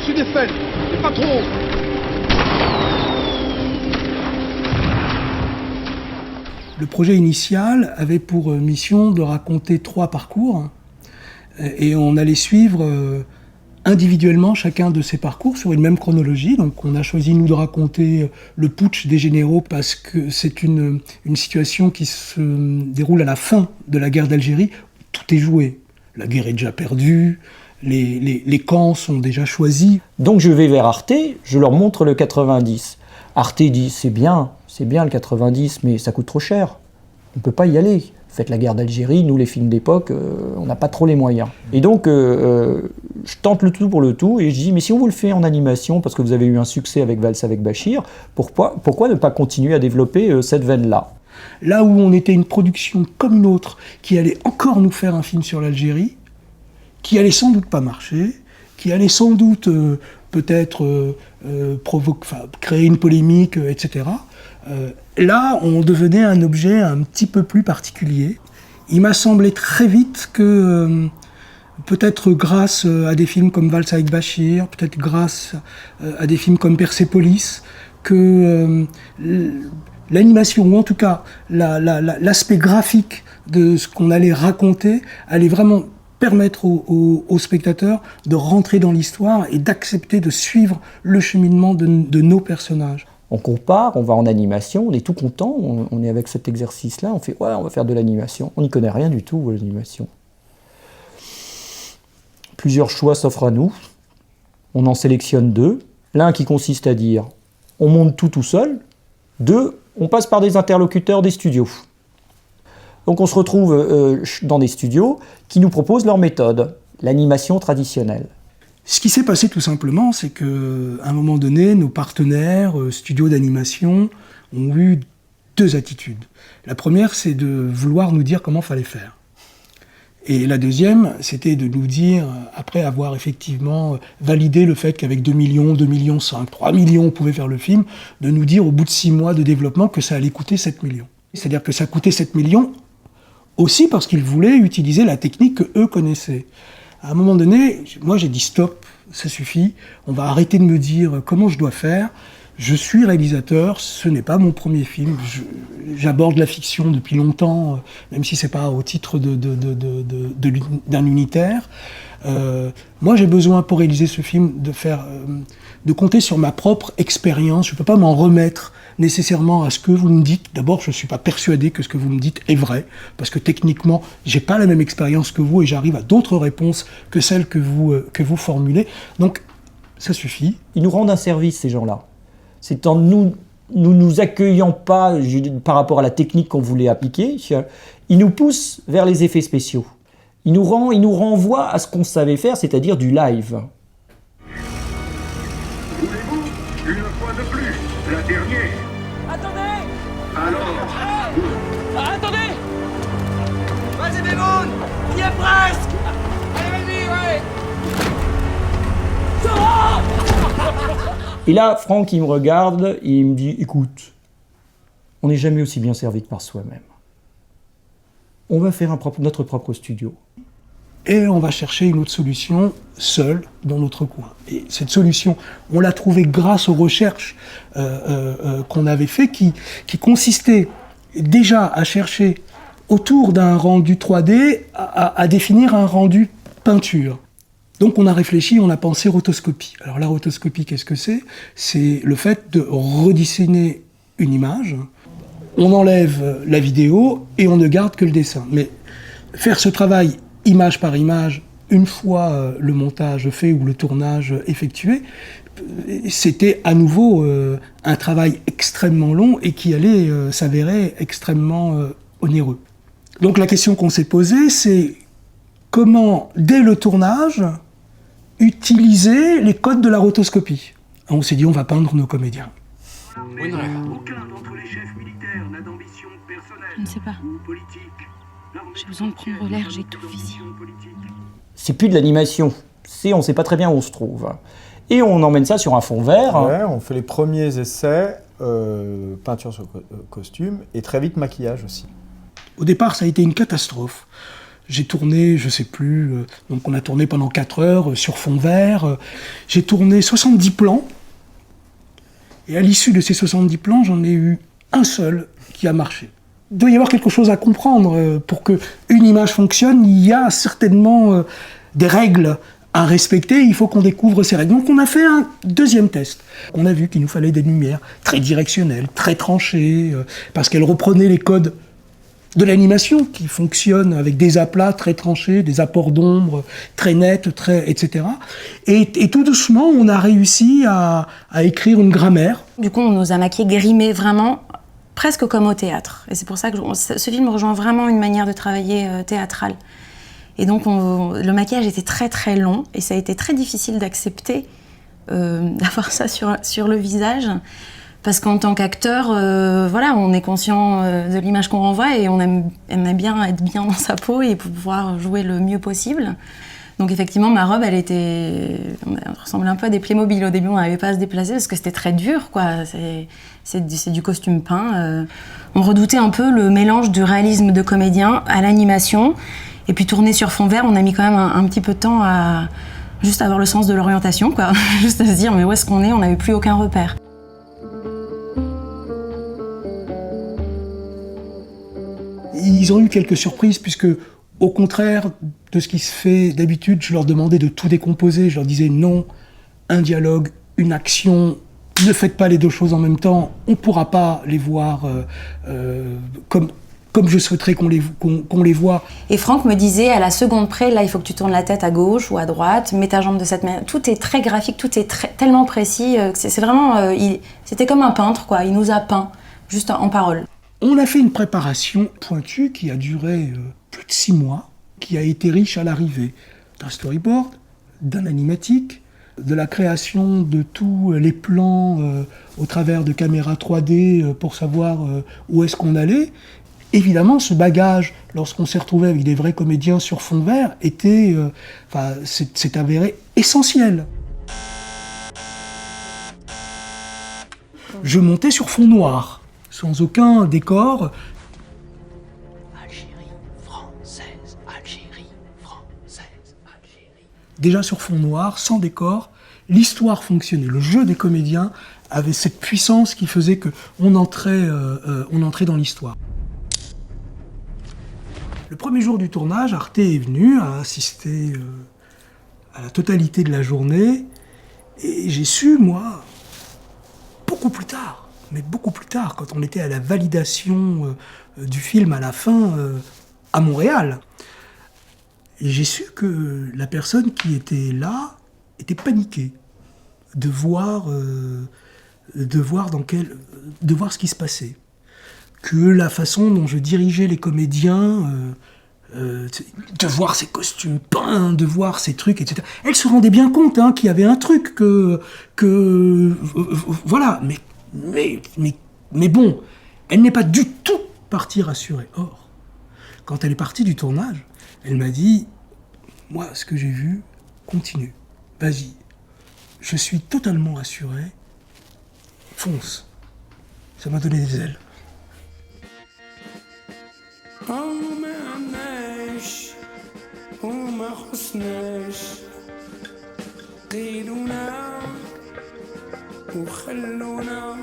au-dessus des fenêtres, et pas trop haut. Le projet initial avait pour mission de raconter 3 parcours et on allait suivre individuellement chacun de ces parcours sur une même chronologie. Donc on a choisi nous de raconter le putsch des généraux parce que c'est une situation qui se déroule à la fin de la guerre d'Algérie. Tout est joué. La guerre est déjà perdue, les camps sont déjà choisis. Donc je vais vers Arte, je leur montre le 90. Arte dit c'est bien le 90, mais ça coûte trop cher. On ne peut pas y aller. Faites la guerre d'Algérie, nous les films d'époque, on n'a pas trop les moyens. Et donc je tente le tout pour le tout et je dis mais si on vous le fait en animation parce que vous avez eu un succès avec Valse avec Bachir, pourquoi ne pas continuer à développer cette veine-là? Là où on était une production comme une autre qui allait encore nous faire un film sur l'Algérie, qui allait sans doute pas marcher, qui allait sans doute peut-être créer une polémique, etc. Là, on devenait un objet un petit peu plus particulier. Il m'a semblé très vite que, peut-être grâce à des films comme Valse avec Bachir, peut-être grâce à des films comme Persépolis, que l'animation, ou en tout cas l'aspect graphique de ce qu'on allait raconter, allait vraiment permettre aux spectateurs de rentrer dans l'histoire et d'accepter de suivre le cheminement de nos personnages. On compare, on va en animation, on est tout content, on est avec cet exercice-là, on fait ouais, on va faire de l'animation. On n'y connaît rien du tout, l'animation. Plusieurs choix s'offrent à nous, on en sélectionne 2. L'un qui consiste à dire on monte tout seul, 2, on passe par des interlocuteurs des studios. Donc on se retrouve dans des studios qui nous proposent leur méthode, l'animation traditionnelle. Ce qui s'est passé tout simplement, c'est qu'à un moment donné, nos partenaires, studios d'animation, ont eu 2 attitudes. La première, c'est de vouloir nous dire comment fallait faire. Et la deuxième, c'était de nous dire, après avoir effectivement validé le fait qu'avec 2 millions, 2 millions 5, 3 millions, on pouvait faire le film, de nous dire au bout de 6 mois de développement que ça allait coûter 7 millions. C'est-à-dire que ça coûtait 7 millions aussi parce qu'ils voulaient utiliser la technique qu'eux connaissaient. À un moment donné, moi j'ai dit stop, ça suffit, on va arrêter de me dire comment je dois faire. Je suis réalisateur, ce n'est pas mon premier film, j'aborde la fiction depuis longtemps, même si c'est pas au titre d'un unitaire. Moi j'ai besoin pour réaliser ce film de compter sur ma propre expérience, je ne peux pas m'en remettre nécessairement à ce que vous me dites. D'abord, je ne suis pas persuadé que ce que vous me dites est vrai, parce que techniquement, je n'ai pas la même expérience que vous et j'arrive à d'autres réponses que celles que vous formulez. Donc, ça suffit. Ils nous rendent un service, ces gens-là. C'est en nous accueillant pas par rapport à la technique qu'on voulait appliquer, ils nous poussent vers les effets spéciaux. Ils nous renvoient à ce qu'on savait faire, c'est-à-dire du live. Voulez-vous une fois de plus, la dernière? Attendez! Alors, Attendez! Vas-y, Bémoun! On y est presque! Allez, vas-y, ouais! Sors! Et là, Franck, il me regarde et il me dit « Écoute, on n'est jamais aussi bien servi que par soi-même. On va faire notre propre studio. » Et on va chercher une autre solution, seul, dans notre coin. Et cette solution, on l'a trouvée grâce aux recherches qu'on avait fait, qui consistaient déjà à chercher, autour d'un rendu 3D, à définir un rendu peinture. Donc on a réfléchi, on a pensé rotoscopie. Alors la rotoscopie, qu'est-ce que c'est? C'est le fait de redessiner une image, on enlève la vidéo et on ne garde que le dessin. Mais faire ce travail image par image, une fois le montage fait ou le tournage effectué, c'était à nouveau un travail extrêmement long et qui allait s'avérer extrêmement onéreux. Donc la question qu'on s'est posée, c'est comment, dès le tournage, utiliser les codes de la rotoscopie. On s'est dit, on va peindre nos comédiens. aucun d'entre les chefs militaires n'a d'ambition personnelle Je ne sais pas. ou politique. J'ai besoin de prendre l'air, j'ai tout visé. C'est plus de l'animation, on ne sait pas très bien où on se trouve. Et on emmène ça sur un fond vert. Ouais, on fait les premiers essais, peinture sur costume, et très vite maquillage aussi. Au départ, ça a été une catastrophe. J'ai tourné, je sais plus, donc on a tourné pendant 4 heures sur fond vert. J'ai tourné 70 plans. Et à l'issue de ces 70 plans, j'en ai eu un seul qui a marché. Il doit y avoir quelque chose à comprendre. Pour qu'une image fonctionne, il y a certainement des règles à respecter. Il faut qu'on découvre ces règles. Donc on a fait un deuxième test. On a vu qu'il nous fallait des lumières très directionnelles, très tranchées, parce qu'elles reprenaient les codes de l'animation qui fonctionne avec des aplats très tranchés, des apports d'ombre très nets, etc. Et tout doucement, on a réussi à écrire une grammaire. Du coup, on nous a maquillés, grimés vraiment presque comme au théâtre. Et c'est pour ça que ce film rejoint vraiment une manière de travailler théâtrale. Et donc, le maquillage était très très long et ça a été très difficile d'accepter d'avoir ça sur le visage. Parce qu'en tant qu'acteur, voilà, on est conscient de l'image qu'on renvoie et on aime bien être bien dans sa peau et pouvoir jouer le mieux possible. Donc effectivement, ma robe, elle ressemblait un peu à des Playmobil. Au début, on n'arrivait pas à se déplacer parce que c'était très dur, quoi. C'est du costume peint. On redoutait un peu le mélange du réalisme de comédien à l'animation. Et puis tourner sur fond vert, on a mis quand même un petit peu de temps à juste avoir le sens de l'orientation, quoi. Juste à se dire, mais où est-ce qu'on est ? On n'avait plus aucun repère. Ils ont eu quelques surprises puisque, au contraire de ce qui se fait d'habitude, je leur demandais de tout décomposer. Je leur disais non, un dialogue, une action, ne faites pas les deux choses en même temps. On ne pourra pas les voir comme je souhaiterais qu'on les voit. Et Franck me disait, à la seconde près, là, il faut que tu tournes la tête à gauche ou à droite, mets ta jambe de cette manière. Tout est très graphique, tout est tellement précis. C'est vraiment... c'était comme un peintre, quoi. Il nous a peint, juste en parole. On a fait une préparation pointue qui a duré plus de 6 mois, qui a été riche à l'arrivée d'un storyboard, d'un animatique, de la création de tous les plans au travers de caméras 3D pour savoir où est-ce qu'on allait. Évidemment, ce bagage, lorsqu'on s'est retrouvé avec des vrais comédiens sur fond vert, s'est avéré essentiel. Je montais sur fond noir, sans aucun décor. Algérie française, Algérie française, Algérie. Déjà sur fond noir, sans décor, l'histoire fonctionnait. Le jeu des comédiens avait cette puissance qui faisait qu'on entrait dans l'histoire. Le premier jour du tournage, Arte est venu, a assisté à la totalité de la journée, et j'ai su, moi, beaucoup plus tard, quand on était à la validation du film à la fin, à Montréal, et j'ai su que la personne qui était là était paniquée de voir ce qui se passait. Que la façon dont je dirigeais les comédiens, de voir ces costumes peints, de voir ces trucs, etc. Elle se rendait bien compte qu'il y avait un truc voilà, mais bon, elle n'est pas du tout partie rassurée. Or, quand elle est partie du tournage, elle m'a dit, moi, ce que j'ai vu, continue, vas-y, je suis totalement rassuré, fonce. Ça m'a donné des ailes. وما عماش وما خصناش قيلونا وخلونا